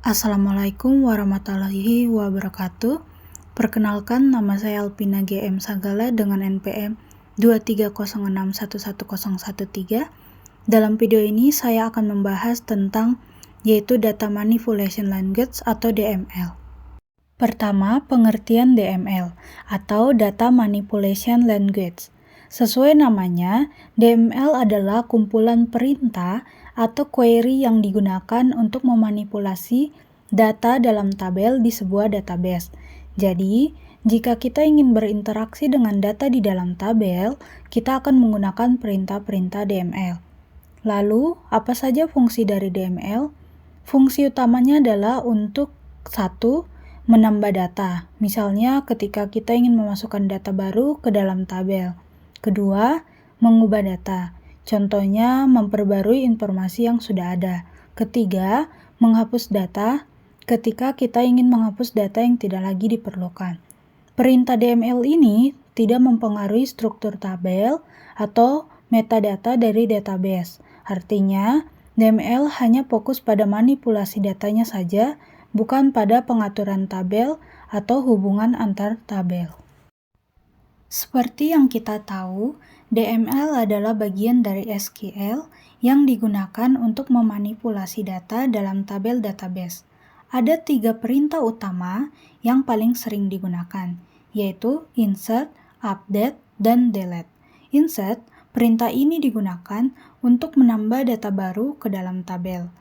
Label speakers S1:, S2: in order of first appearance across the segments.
S1: Assalamualaikum warahmatullahi wabarakatuh. Perkenalkan, nama saya Alpina GM Sagala dengan NPM 230611013. Dalam video ini saya akan membahas tentang yaitu Data Manipulation Language atau DML. Pertama, pengertian DML atau Data Manipulation Language. Sesuai namanya, DML adalah kumpulan perintah atau query yang digunakan untuk memanipulasi data dalam tabel di sebuah database. Jadi, jika kita ingin berinteraksi dengan data di dalam tabel, kita akan menggunakan perintah-perintah DML. Lalu, apa saja fungsi dari DML? Fungsi utamanya adalah untuk 1. Menambah data, misalnya ketika kita ingin memasukkan data baru ke dalam tabel. Kedua, mengubah data, contohnya memperbarui informasi yang sudah ada. Ketiga, menghapus data, ketika kita ingin menghapus data yang tidak lagi diperlukan. Perintah DML ini tidak mempengaruhi struktur tabel atau metadata dari database. Artinya, DML hanya fokus pada manipulasi datanya saja, bukan pada pengaturan tabel atau hubungan antar tabel. Seperti yang kita tahu, DML adalah bagian dari SQL yang digunakan untuk memanipulasi data dalam tabel database. Ada 3 perintah utama yang paling sering digunakan, yaitu insert, update, dan delete. Insert, perintah ini digunakan untuk menambah data baru ke dalam tabel.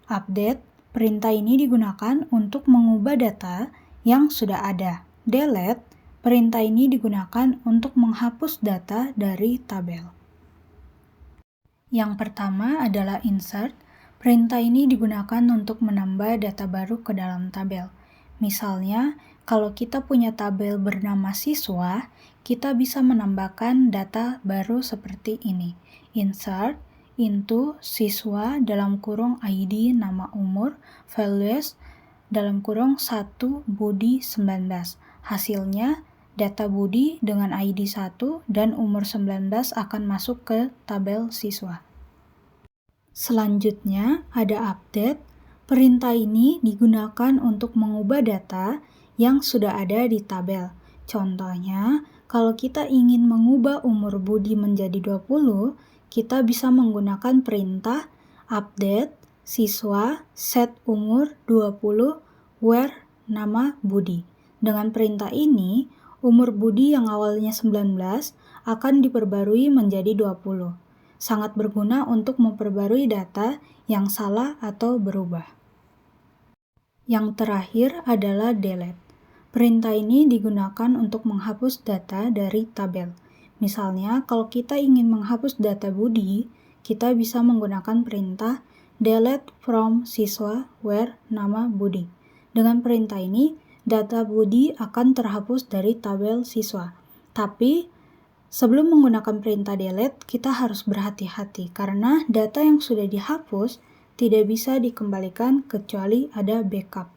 S1: Update, perintah ini digunakan untuk mengubah data yang sudah ada. Delete, perintah ini digunakan untuk menghapus data dari tabel. Yang pertama adalah insert. Perintah ini digunakan untuk menambah data baru ke dalam tabel. Misalnya, kalau kita punya tabel bernama siswa, kita bisa menambahkan data baru seperti ini. Insert into siswa dalam kurung ID nama umur values dalam kurung 1 Budi 19. Hasilnya data Budi dengan ID 1 dan umur 19 akan masuk ke tabel siswa. Selanjutnya ada update. Perintah ini digunakan untuk mengubah data yang sudah ada di tabel. Contohnya, kalau kita ingin mengubah umur Budi menjadi 20, kita bisa menggunakan perintah update siswa set umur 20 where nama Budi. Dengan perintah ini, umur Budi yang awalnya 19 akan diperbarui menjadi 20. Sangat berguna untuk memperbarui data yang salah atau berubah. Yang terakhir adalah delete. Perintah ini digunakan untuk menghapus data dari tabel. Misalnya, kalau kita ingin menghapus data Budi, kita bisa menggunakan perintah delete from siswa where nama Budi. Dengan perintah ini, data Budi akan terhapus dari tabel siswa. Tapi, sebelum menggunakan perintah delete, kita harus berhati-hati karena data yang sudah dihapus tidak bisa dikembalikan kecuali ada backup.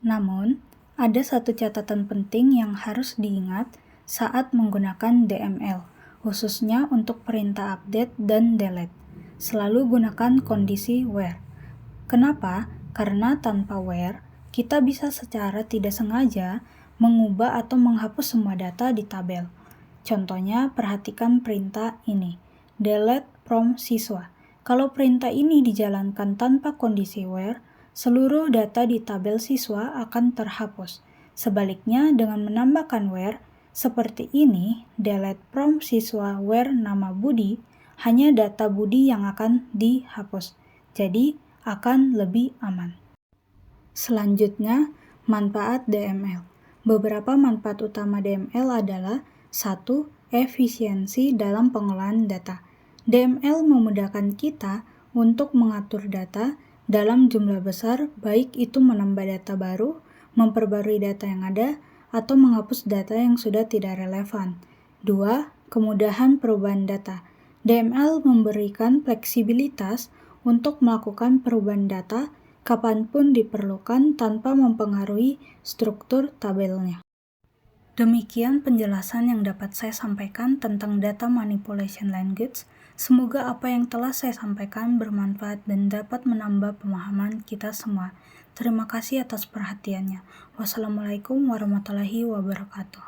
S1: Namun, ada satu catatan penting yang harus diingat saat menggunakan DML, khususnya untuk perintah update dan delete. Selalu gunakan kondisi where. Kenapa? Karena tanpa where, kita bisa secara tidak sengaja mengubah atau menghapus semua data di tabel. Contohnya, perhatikan perintah ini, delete from siswa. Kalau perintah ini dijalankan tanpa kondisi where, seluruh data di tabel siswa akan terhapus. Sebaliknya, dengan menambahkan where, seperti ini, delete from siswa where nama Budi, hanya data Budi yang akan dihapus. Jadi, akan lebih aman. Selanjutnya, manfaat DML. Beberapa manfaat utama DML adalah 1. Efisiensi dalam pengelolaan data. DML memudahkan kita untuk mengatur data dalam jumlah besar, baik itu menambah data baru, memperbarui data yang ada, atau menghapus data yang sudah tidak relevan. 2. Kemudahan perubahan data. DML memberikan fleksibilitas untuk melakukan perubahan data kapanpun diperlukan tanpa mempengaruhi struktur tabelnya. Demikian penjelasan yang dapat saya sampaikan tentang Data Manipulation Language. Semoga apa yang telah saya sampaikan bermanfaat dan dapat menambah pemahaman kita semua. Terima kasih atas perhatiannya. Wassalamualaikum warahmatullahi wabarakatuh.